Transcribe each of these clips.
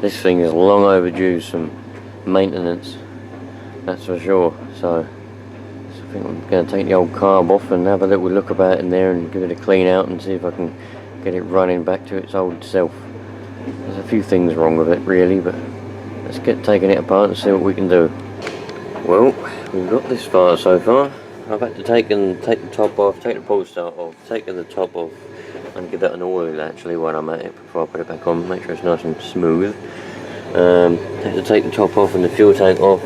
this thing is long overdue some maintenance, that's for sure. So I think I'm going to take the old carb off and have a little look about in there and give it a clean out and see if I can get it running back to its old self. There's a few things wrong with it really, but let's get taking it apart and see what we can do. Well, we've got this far so far. I've had to take the top off, take the pull start off, taken the top off and give that an oil actually while I'm at it before I put it back on, make sure it's nice and smooth. Had to take the top off and the fuel tank off,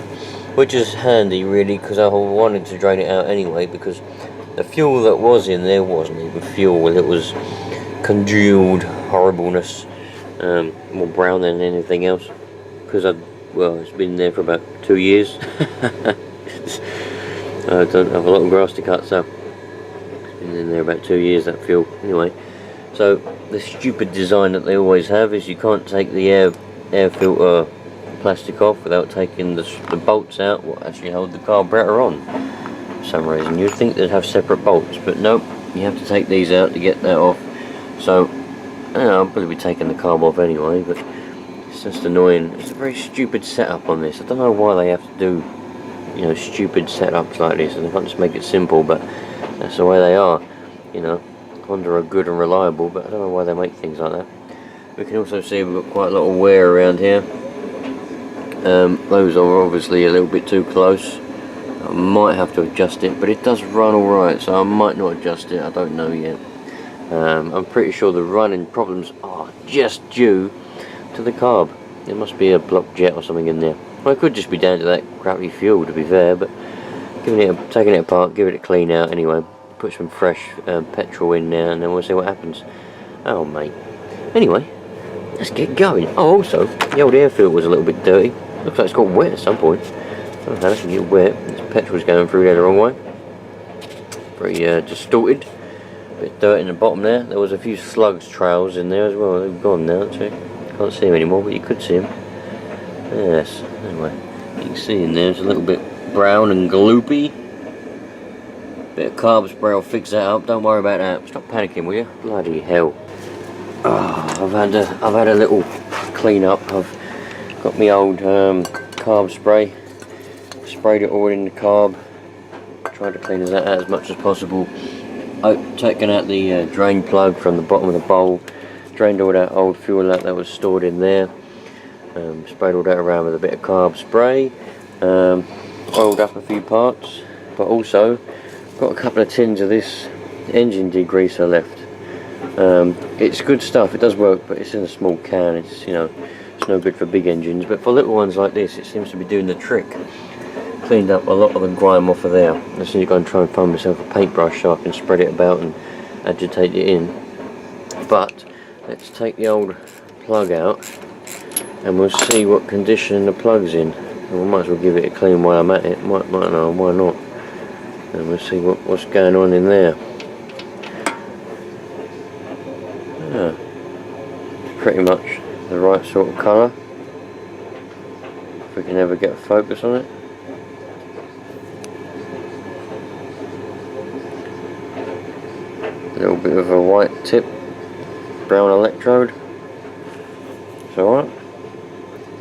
which is handy really because I wanted to drain it out anyway, because the fuel that was in there wasn't even fuel, it was congealed horribleness, more brown than anything else, because it's been there for about 2 years. I don't have a lot of grass to cut, so it's been in there about 2 years, that fuel. Anyway, so the stupid design that they always have is you can't take the air filter plastic off without taking the bolts out what actually hold the carburetor on. For some reason you'd think they'd have separate bolts, but nope, you have to take these out to get that off. So I'll probably be taking the carb off anyway, but it's just annoying. It's a very stupid setup on this. I don't know why they have to do, you know, stupid setups like this, and they can't just make it simple, but that's the way they are. You know, Honda are good and reliable, but I don't know why they make things like that. We can also see we've got quite a lot of wear around here. Those are obviously a little bit too close. I might have to adjust it, but it does run alright, so I might not adjust it, I don't know yet. I'm pretty sure the running problems are just due to the carb. There must be a blocked jet or something in there. Well, it could just be down to that crappy fuel, to be fair, but taking it apart, give it a clean out anyway. Put some fresh petrol in there and then we'll see what happens. Oh mate. Anyway, let's get going. Oh, also, the old air filter was a little bit dirty. Looks like it's got wet at some point. I don't know how it can get wet. This petrol's going through there the wrong way. Very distorted. Bit dirt in the bottom there. There was a few slugs trails in there as well. They've gone now actually. Can't see them anymore, but you could see them. Yes. Anyway, you can see in there it's a little bit brown and gloopy. Bit of carb spray will fix that up. Don't worry about that. Stop panicking, will you? Bloody hell. Oh, I've had a little clean up. I've got my old carb spray. Sprayed it all in the carb. Tried to clean that out as much as possible. Taken out the drain plug from the bottom of the bowl. Drained all that old fuel out that was stored in there. Sprayed all that around with a bit of carb spray. Oiled up a few parts, but also got a couple of tins of this engine degreaser left. It's good stuff, it does work, but it's in a small can. It's, you know, it's no good for big engines, but for little ones like this it seems to be doing the trick. Cleaned up a lot of the grime off of there. I just need to go and try and find myself a paintbrush so I can spread it about and agitate it in. But let's take the old plug out and we'll see what condition the plug's in. And we might as well give it a clean while I'm at it. Might know, why not? And we'll see what's going on in there. Pretty much the right sort of colour. If we can ever get a focus on it. A little bit of a white tip, brown electrode. It's alright.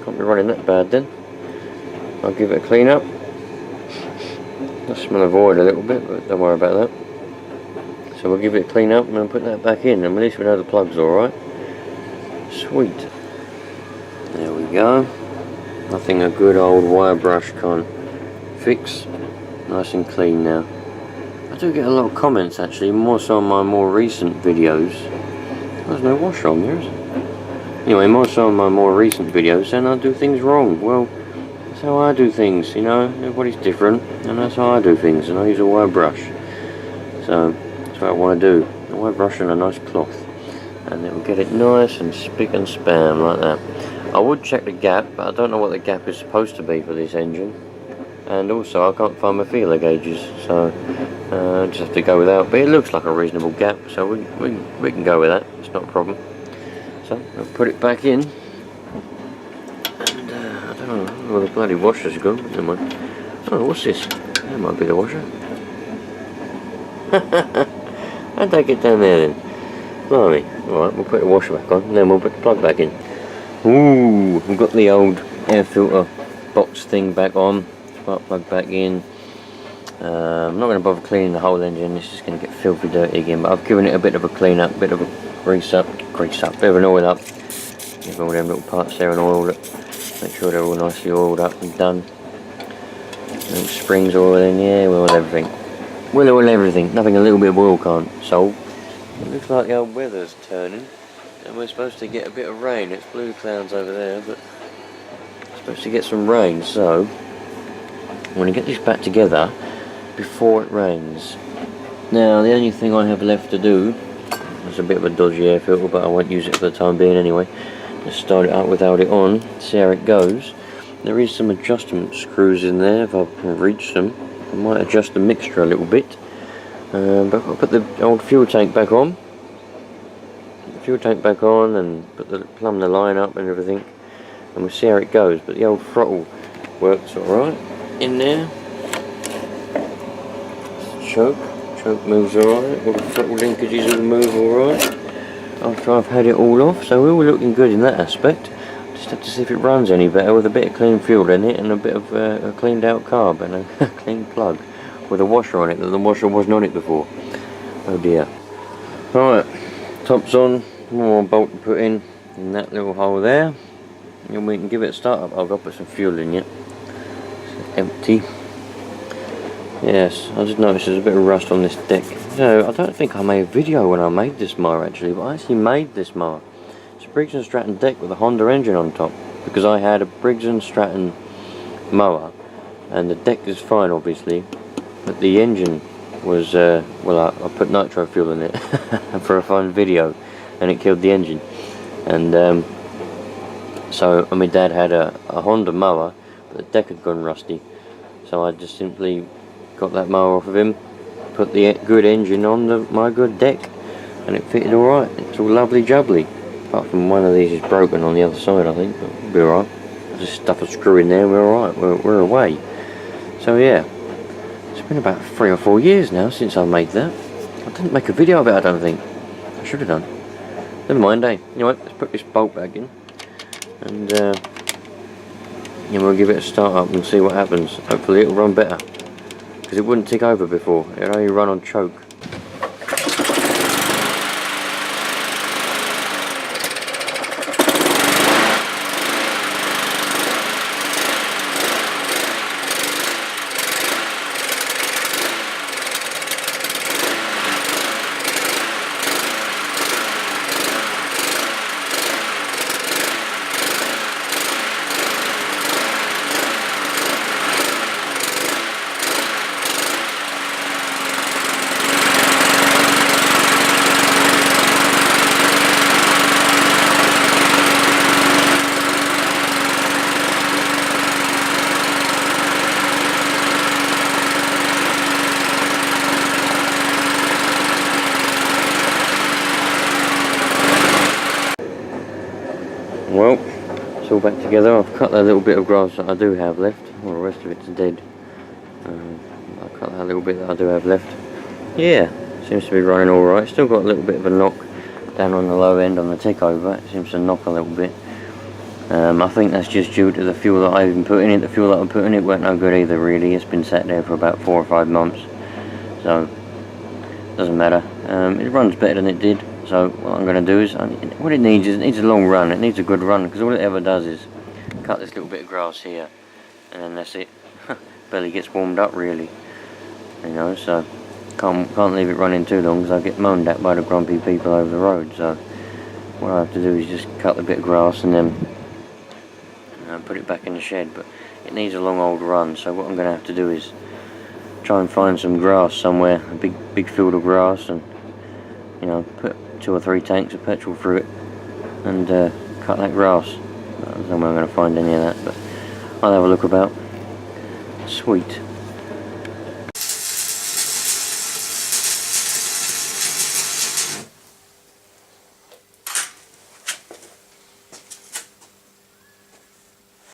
Can't be running that bad then. I'll give it a clean up. I'll smell a void a little bit, but don't worry about that. So we'll give it a clean up and then put that back in, and at least we know the plug's alright. Sweet. There we go. Nothing a good old wire brush can't fix. Nice and clean now. I do get a lot of comments actually, more so on my more recent videos. There's no washer on there, is there? Anyway, more so on my more recent videos, saying I do things wrong. Well, that's how I do things, you know. Everybody's different, and that's how I do things, and I use a wire brush. So that's what I want to do. A wire brush and a nice cloth, and it will get it nice and spick and span like that. I would check the gap, but I don't know what the gap is supposed to be for this engine. And also I can't find my feeler gauges, so I just have to go without. But it looks like a reasonable gap, so we can go with that. It's not a problem. So I'll put it back in. And I don't know where the bloody washer's gone. Never mind. Oh, what's this? That might be the washer. How'd they get down there then? Blimey. Alright, we'll put the washer back on and then we'll put the plug back in. Ooh, we've got the old air filter box thing back on, spark plug back in. I'm not going to bother cleaning the whole engine, it's just going to get filthy dirty again, but I've given it a bit of a clean up, bit of a grease up, bit of an oil up. Give all them little parts there and oil it, make sure they're all nicely oiled up and done. And springs oil in, yeah, we'll oil everything. We'll oil everything, nothing a little bit of oil can't solve. It looks like the old weather's turning, and we're supposed to get a bit of rain. It's blue clouds over there, but we're supposed to get some rain, so I'm going to get this back together before it rains. Now the only thing I have left to do, it's a bit of a dodgy air filter, but I won't use it for the time being anyway. Just start it up without it on, see how it goes. There is some adjustment screws in there if I can reach them. I might adjust the mixture a little bit, but I'll put the old fuel tank back on. And plumb the line up and everything, and we'll see how it goes. But the old throttle works alright in there. Choke moves alright, all the throttle linkages will move alright after I've had it all off, so we're all looking good in that aspect. Just have to see if it runs any better with a bit of clean fuel in it and a bit of a cleaned out carb and a clean plug with a washer on it that the washer wasn't on it before. Oh dear. Alright, top's on, one more bolt to put in that little hole there, and we can give it a start up. I've got to put some fuel in yet. It's empty. Yes, I just noticed there's a bit of rust on this deck. No, I don't think I made a video when I made this mower actually, but I actually made this mower. It's a Briggs & Stratton deck with a Honda engine on top, because I had a Briggs & Stratton mower, and the deck is fine obviously, but the engine was, well I put nitro fuel in it for a fun video, and it killed the engine. And so my dad had a Honda mower, but the deck had gone rusty, so I just simply got that mower off of him, put the good engine on my good deck, and it fitted alright. It's all lovely jubbly, apart from one of these is broken on the other side I think, but we'll be alright. Just stuff a screw in there, we're alright, we're away. So yeah, it's been about 3 or 4 years now since I made that. I didn't make a video of it I don't think. I should have done. Never mind, eh? Anyway, let's put this bolt back in, and we'll give it a start up and see what happens. Hopefully it'll run better, because it wouldn't tick over before, it only run on choke. Well, it's all back together. I've cut that little bit of grass that I do have left. Well, the rest of it's dead. I cut that little bit that I do have left. Yeah, seems to be running alright. Still got a little bit of a knock down on the low end on the tick over. It seems to knock a little bit. I think that's just due to the fuel that I even put in it. The fuel that I put in it weren't no good either really. It's been sat there for about 4 or 5 months. So, doesn't matter. It runs better than it did. So what I'm going to do is, what it needs a long run. It needs a good run, because all it ever does is cut this little bit of grass here, and then that's it. Barely gets warmed up really, you know. So can't leave it running too long, because I get moaned at by the grumpy people over the road. So what I have to do is just cut the bit of grass and then put it back in the shed. But it needs a long old run. So what I'm going to have to do is try and find some grass somewhere, a big field of grass, and you know, put 2 or 3 tanks of petrol through it and cut that grass. I don't know where I'm going to find any of that, but I'll have a look about. Sweet.